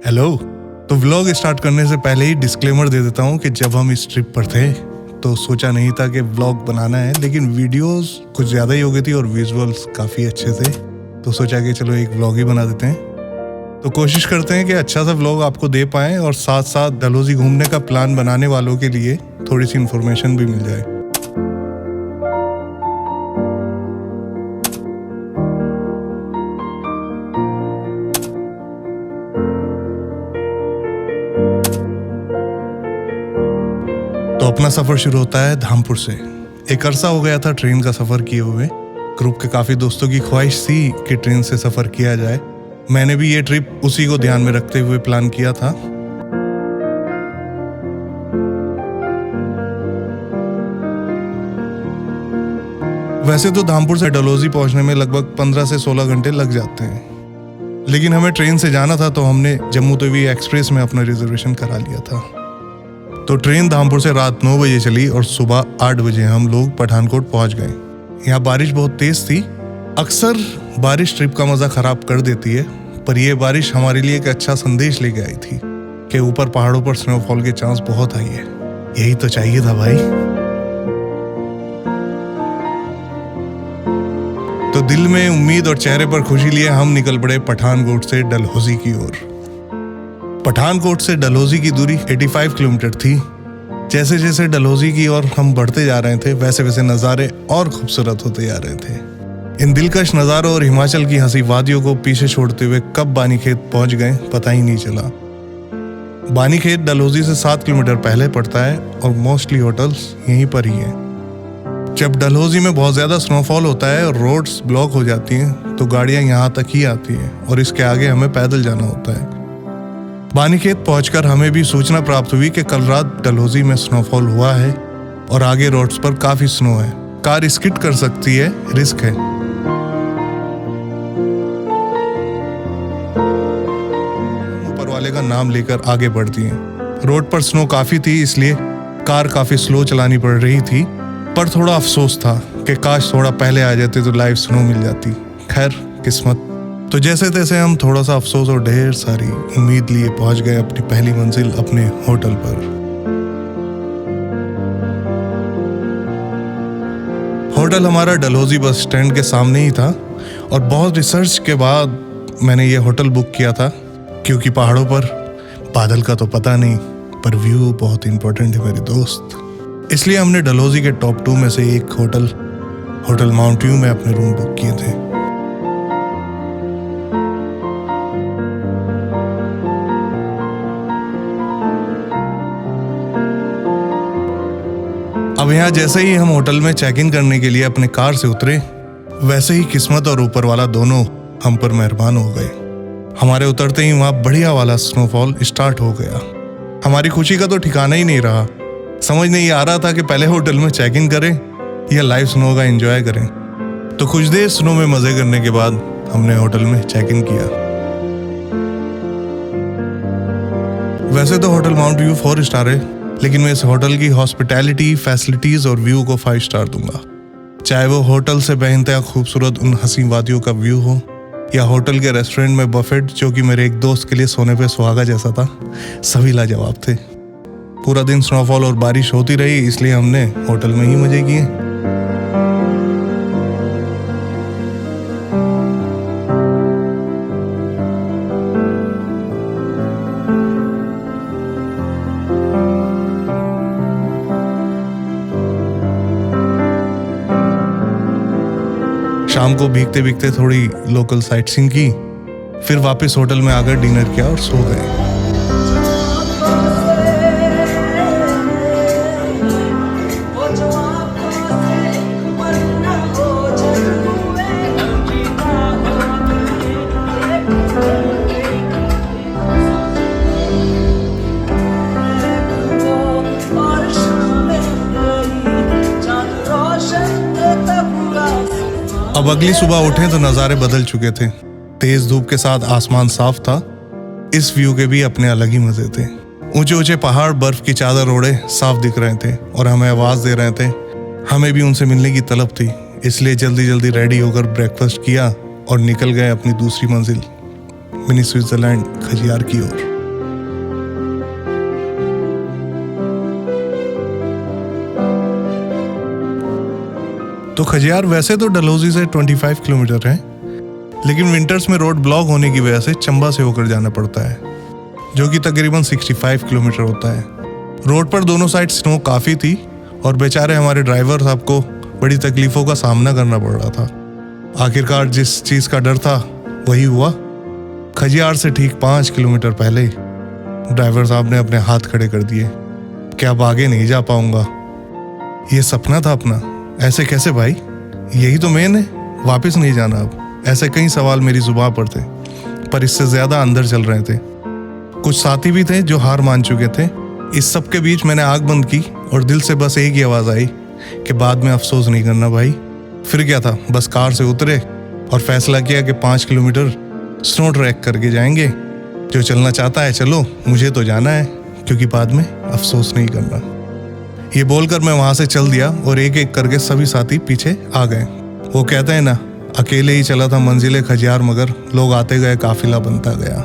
Hello. तो vlog start करने से पहले ही डिस्क्लेमर दे देता हूँ कि जब हम इस ट्रिप पर थे तो सोचा नहीं था कि व्लॉग बनाना है, लेकिन वीडियोस कुछ ज़्यादा ही हो गई थी और विजुअल्स काफ़ी अच्छे थे, तो सोचा कि चलो एक व्लॉग ही बना देते हैं। तो कोशिश करते हैं कि अच्छा सा व्लॉग आपको दे पाएँ और साथ साथ डलहौजी घूमने का प्लान बनाने वालों के लिए थोड़ी सी इन्फॉर्मेशन भी मिल जाए। तो अपना सफ़र शुरू होता है धामपुर से। एक अरसा हो गया था ट्रेन का सफ़र किए हुए। ग्रुप के काफ़ी दोस्तों की ख्वाहिश थी कि ट्रेन से सफ़र किया जाए। मैंने भी ये ट्रिप उसी को ध्यान में रखते हुए प्लान किया था। वैसे तो धामपुर से डलहौजी पहुंचने में लगभग 15 से 16 घंटे लग जाते हैं, लेकिन हमें ट्रेन से जाना था तो हमने जम्मू तवी एक्सप्रेस में अपना रिजर्वेशन करा लिया था। तो ट्रेन धामपुर से रात 9 बजे चली और सुबह 8 बजे हम लोग पठानकोट पहुंच गए। यहाँ बारिश बहुत तेज थी। अक्सर बारिश ट्रिप का मज़ा ख़राब कर देती है, पर यह बारिश हमारे लिए एक अच्छा संदेश लेके आई थी कि ऊपर पहाड़ों पर स्नोफॉल के चांस बहुत हाई है। यही तो चाहिए था भाई। तो दिल में उम्मीद और चेहरे पर खुशी लिए हम निकल पड़े पठानकोट से डलहौजी की ओर। पठानकोट से डलहौजी की दूरी 85 किलोमीटर थी। जैसे जैसे डलहौजी की ओर हम बढ़ते जा रहे थे वैसे वैसे नज़ारे और खूबसूरत होते जा रहे थे। इन दिलकश नज़ारों और हिमाचल की हंसी वादियों को पीछे छोड़ते हुए कब बानीखेत पहुंच गए पता ही नहीं चला। बानीखेत डलहौजी से 7 किलोमीटर पहले पड़ता है और मोस्टली होटल्स यहीं पर ही हैं। जब डलहौजी में बहुत ज़्यादा स्नोफॉल होता है और रोड्स ब्लॉक हो जाती हैं तो गाड़ियाँ यहाँ तक ही आती हैं और इसके आगे हमें पैदल जाना होता है। बानीखेत पहुंचकर हमें भी सूचना प्राप्त हुई कि कल रात डलहौजी में स्नोफॉल हुआ है और आगे रोड्स पर काफ़ी स्नो है। कार स्किड कर सकती है, रिस्क है। ऊपर वाले का नाम लेकर आगे बढ़ती हैं। रोड पर स्नो काफ़ी थी इसलिए कार काफ़ी स्लो चलानी पड़ रही थी, पर थोड़ा अफसोस था कि काश थोड़ा पहले आ जाते तो लाइव स्नो मिल जाती। खैर किस्मत। तो जैसे तैसे हम थोड़ा सा अफसोस और ढेर सारी उम्मीद लिए पहुंच गए अपनी पहली मंजिल, अपने होटल पर। होटल हमारा डलहौजी बस स्टैंड के सामने ही था और बहुत रिसर्च के बाद मैंने ये होटल बुक किया था, क्योंकि पहाड़ों पर बादल का तो पता नहीं, पर व्यू बहुत इंपॉर्टेंट है मेरे दोस्त। इसलिए हमने डलहौजी के टॉप 2 में से एक होटल माउंट व्यू में अपने रूम बुक किए थे। अब यहाँ जैसे ही हम होटल में चेक इन करने के लिए अपने कार से उतरे, वैसे ही किस्मत और ऊपर वाला दोनों हम पर मेहरबान हो गए। हमारे उतरते ही वहाँ बढ़िया वाला स्नोफॉल स्टार्ट हो गया। हमारी खुशी का तो ठिकाना ही नहीं रहा। समझ नहीं आ रहा था कि पहले होटल में चेक इन करें या लाइव स्नो का एंजॉय करें। तो कुछ देर स्नो में मजे करने के बाद हमने होटल में चेक इन किया। वैसे तो होटल माउंट व्यू 4 स्टार है, लेकिन मैं इस होटल की हॉस्पिटैलिटी, फैसिलिटीज और व्यू को 5 स्टार दूंगा। चाहे वो होटल से बेइंतहा खूबसूरत उन हसीन वादियों का व्यू हो या होटल के रेस्टोरेंट में बफेट, जो कि मेरे एक दोस्त के लिए सोने पे सुहागा जैसा था, सभी लाजवाब थे। पूरा दिन स्नोफॉल और बारिश होती रही, इसलिए हमने होटल में ही मजे किए। शाम को भीगते भीगते थोड़ी लोकल साइटसीइंग की, फिर वापस होटल में आकर डिनर किया और सो गए। अब अगली सुबह उठे तो नज़ारे बदल चुके थे। तेज धूप के साथ आसमान साफ था। इस व्यू के भी अपने अलग ही मजे थे। ऊंचे ऊंचे पहाड़ बर्फ की चादर ओढ़े साफ दिख रहे थे और हमें आवाज़ दे रहे थे। हमें भी उनसे मिलने की तलब थी, इसलिए जल्दी जल्दी रेडी होकर ब्रेकफास्ट किया और निकल गए अपनी दूसरी मंजिल मिनी स्विट्जरलैंड खजियार की ओर। तो खजियार वैसे तो डलहौजी से 25 किलोमीटर है, लेकिन विंटर्स में रोड ब्लॉक होने की वजह से चंबा से होकर जाना पड़ता है, जो कि तकरीबन 65 किलोमीटर होता है। रोड पर दोनों साइड स्नो काफ़ी थी और बेचारे हमारे ड्राइवर साहब को बड़ी तकलीफ़ों का सामना करना पड़ रहा था। आखिरकार जिस चीज़ का डर था वही हुआ। खजियार से ठीक 5 किलोमीटर पहले ड्राइवर साहब ने अपने हाथ खड़े कर दिए कि अब आगे नहीं जा पाऊंगा। ये सपना था अपना, ऐसे कैसे भाई, यही तो मेन है, वापस नहीं जाना अब। ऐसे कई सवाल मेरी जुबान पर थे, पर इससे ज़्यादा अंदर चल रहे थे। कुछ साथी भी थे जो हार मान चुके थे। इस सब के बीच मैंने आँख बंद की और दिल से बस एक ही आवाज़ आई कि बाद में अफसोस नहीं करना भाई। फिर क्या था, बस कार से उतरे और फैसला किया कि 5 किलोमीटर स्नो ट्रैक करके जाएंगे। जो चलना चाहता है चलो, मुझे तो जाना है, क्योंकि बाद में अफसोस नहीं करना। ये बोलकर मैं वहाँ से चल दिया और एक एक करके सभी साथी पीछे आ गए। वो कहते हैं ना, अकेले ही चला था मंजिले खजियार, मगर लोग आते गए काफिला बनता गया।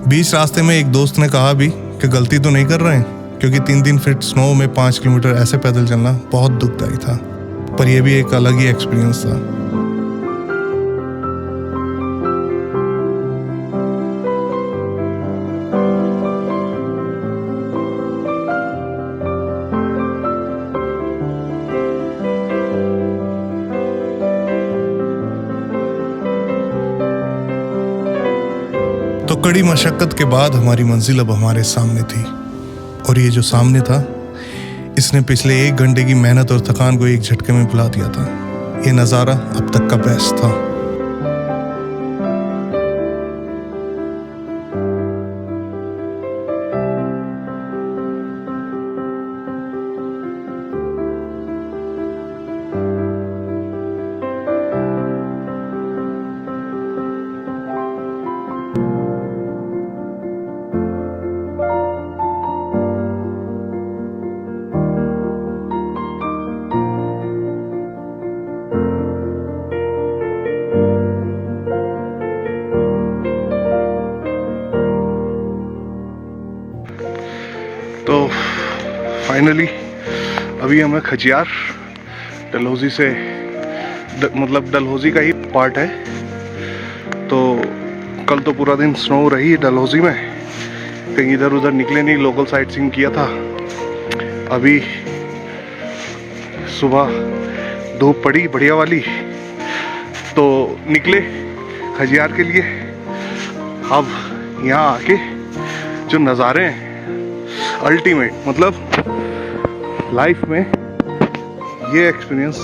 बीच रास्ते में एक दोस्त ने कहा भी कि गलती तो नहीं कर रहे हैं, क्योंकि 3 फीट स्नो में 5 किलोमीटर ऐसे पैदल चलना बहुत दुखदायी था, पर यह भी एक अलग ही एक्सपीरियंस था। तो कड़ी मशक्कत के बाद हमारी मंजिल अब हमारे सामने थी, और ये जो सामने था, इसने पिछले 1 घंटे की मेहनत और थकान को एक झटके में भुला दिया था। ये नज़ारा अब तक का बेस्ट था। तो फाइनली अभी हमें खजियार, डलहौजी से मतलब डलहौजी का ही पार्ट है। तो कल तो पूरा दिन स्नो रही डलहौजी में, कहीं इधर उधर निकले नहीं, लोकल साइट सीइंग किया था। अभी सुबह धूप पड़ी बढ़िया वाली, तो निकले खजियार के लिए। अब यहाँ आके जो नज़ारे हैं अल्टीमेट, मतलब लाइफ में ये एक्सपीरियंस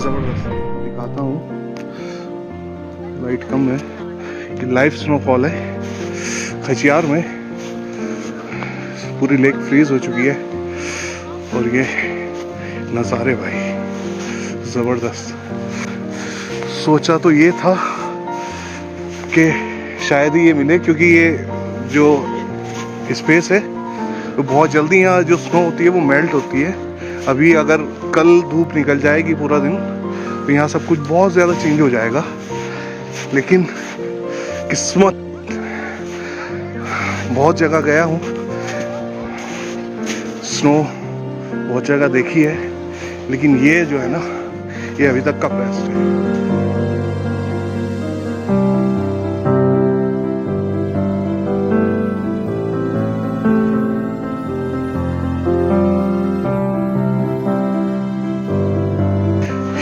ज़बरदस्त। दिखाता हूँ, लाइट कम है, ये लाइव स्नोफॉल है खजियार में। पूरी लेक फ्रीज हो चुकी है और ये नज़ारे भाई ज़बरदस्त। सोचा तो ये था कि शायद ही ये मिले, क्योंकि ये जो स्पेस है तो बहुत जल्दी यहाँ जो स्नो होती है वो मेल्ट होती है। अभी अगर कल धूप निकल जाएगी पूरा दिन तो यहाँ सब कुछ बहुत ज़्यादा चेंज हो जाएगा। लेकिन किस्मत, बहुत जगह गया हूँ, स्नो बहुत जगह देखी है, लेकिन ये जो है ना, ये अभी तक का बेस्ट है।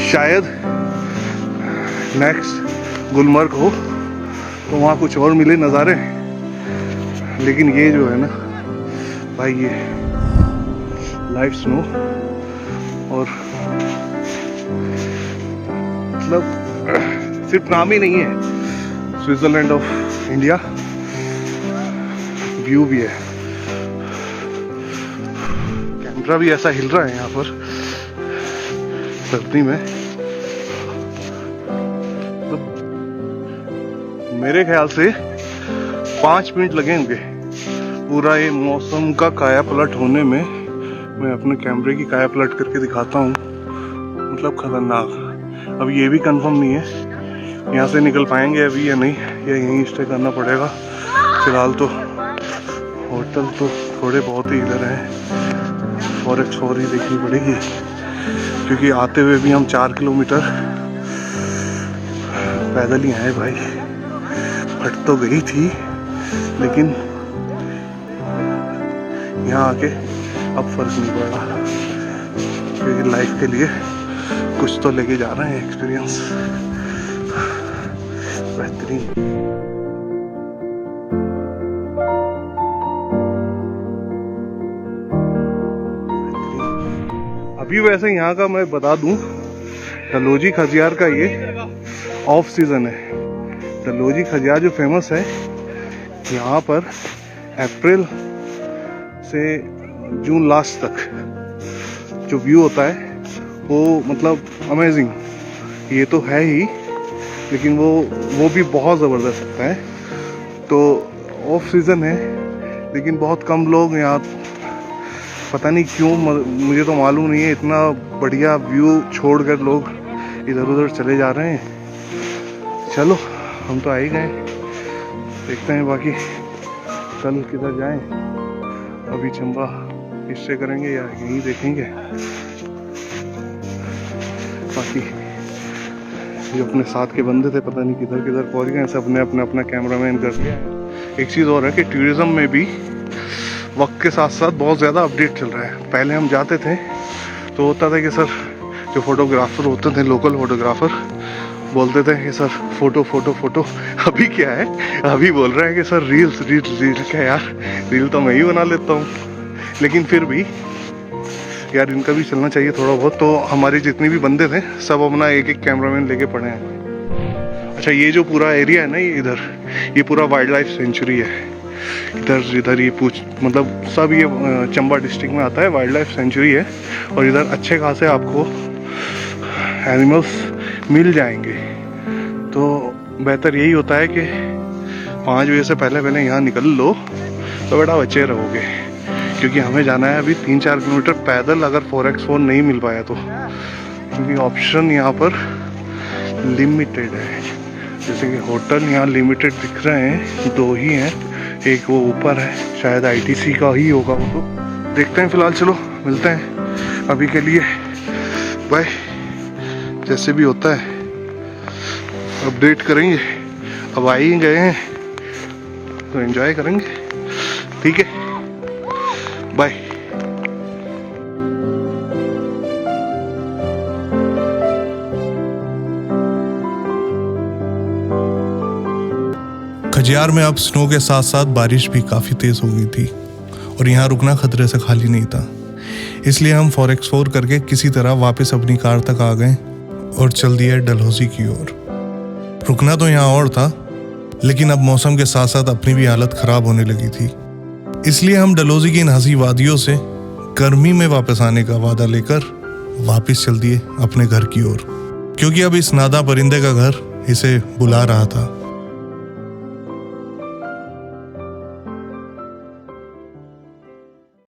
शायद नेक्स्ट गुलमर्ग हो तो वहाँ कुछ और मिले नज़ारे, लेकिन ये जो है ना भाई, ये लाइव स्नो और मतलब सिर्फ नाम ही नहीं है, स्विट्जरलैंड ऑफ इंडिया व्यू भी है। कैमरा भी ऐसा हिल रहा है यहाँ पर सर्दी में। तो मेरे ख्याल से 5 मिनट लगे होंगे पूरा ये मौसम का काया पलट होने में। मैं अपने कैमरे की काया पलट करके दिखाता हूँ, मतलब खतरनाक। अब ये भी कंफर्म नहीं है यहाँ से निकल पाएंगे अभी या नहीं, या यहीं स्टे करना पड़ेगा। फिलहाल तो होटल तो थोड़े बहुत ही इधर हैं, फॉरेस्ट फॉर ही देखनी पड़ेगी। क्योंकि आते हुए भी हम 4 किलोमीटर पैदल ही आए भाई। फट तो गई थी लेकिन यहाँ आके अब फर्क नहीं पड़ा, क्योंकि लाइफ के लिए कुछ तो लेके जा रहे हैं, एक्सपीरियंस बेहतरीन। अभी वैसे यहाँ का मैं बता दूं, डलहौजी खजियार का ये ऑफ सीजन है। डलहौजी खजियार जो फेमस है, यहाँ पर अप्रैल से जून लास्ट तक जो व्यू होता है वो मतलब अमेजिंग। ये तो है ही, लेकिन वो भी बहुत ज़बरदस्त होता है। तो ऑफ सीज़न है, लेकिन बहुत कम लोग यहाँ, पता नहीं क्यों, मुझे तो मालूम नहीं है, इतना बढ़िया व्यू छोड़कर लोग इधर उधर चले जा रहे हैं। चलो हम तो आ ही गए, देखते हैं बाकी कल किधर जाएं। अभी चंबा हिस्से करेंगे या यहीं देखेंगे। बाकी जो अपने साथ के बंदे थे पता नहीं किधर किधर पहुंच गए, सब ने अपना कैमरामैन कर दिया। एक चीज़ और है कि टूरिज़्म में भी वक्त के साथ साथ बहुत ज़्यादा अपडेट चल रहा है। पहले हम जाते थे तो होता था कि सर जो फोटोग्राफर होते थे, लोकल फोटोग्राफर, बोलते थे कि सर फोटो फोटो फोटो। अभी क्या है, अभी बोल रहे हैं कि सर रील्स रील्स रील्स। क्या यार, रील तो मैं ही बना लेता हूँ, लेकिन फिर भी यार इनका भी चलना चाहिए थोड़ा बहुत। तो हमारे जितने भी बंदे थे सब अपना एक एक कैमरामैन लेके पड़े हैं। अच्छा, ये जो पूरा एरिया है ना, ये पूरा वाइल्ड लाइफ सेंचुरी है। इधर ये मतलब सब ये चंबा डिस्ट्रिक्ट में आता है, वाइल्ड लाइफ सेंचुरी है। और इधर अच्छे खासे आपको एनिमल्स मिल जाएंगे। तो बेहतर यही होता है कि 5 बजे से पहले यहाँ निकल लो तो बेटा बचे रहोगे, क्योंकि हमें जाना है अभी 3-4 किलोमीटर पैदल, अगर 4x4 नहीं मिल पाया तो। क्योंकि ऑप्शन यहाँ पर लिमिटेड है। जैसे कि होटल यहाँ लिमिटेड दिख रहे हैं, 2 ही हैं। एक वो ऊपर है, शायद ITC का ही होगा वो। तो देखते हैं, फिलहाल चलो मिलते हैं। अभी के लिए बाय। जैसे भी होता है अपडेट करेंगे। अब आ ही गए हैं तो एंजॉय करेंगे, ठीक है, बाय। खजियार में अब स्नो के साथ साथ बारिश भी काफ़ी तेज़ हो गई थी और यहाँ रुकना खतरे से खाली नहीं था। इसलिए हम 4x4 करके किसी तरह वापस अपनी कार तक आ गए और चल दिया डलहौजी की ओर। रुकना तो यहाँ और था, लेकिन अब मौसम के साथ साथ अपनी भी हालत ख़राब होने लगी थी। इसलिए हम डलहौजी की इन हंसी वादियों से गर्मी में वापस आने का वादा लेकर वापस चल दिए अपने घर की ओर, क्योंकि अब इस नादा परिंदे का घर इसे बुला रहा था।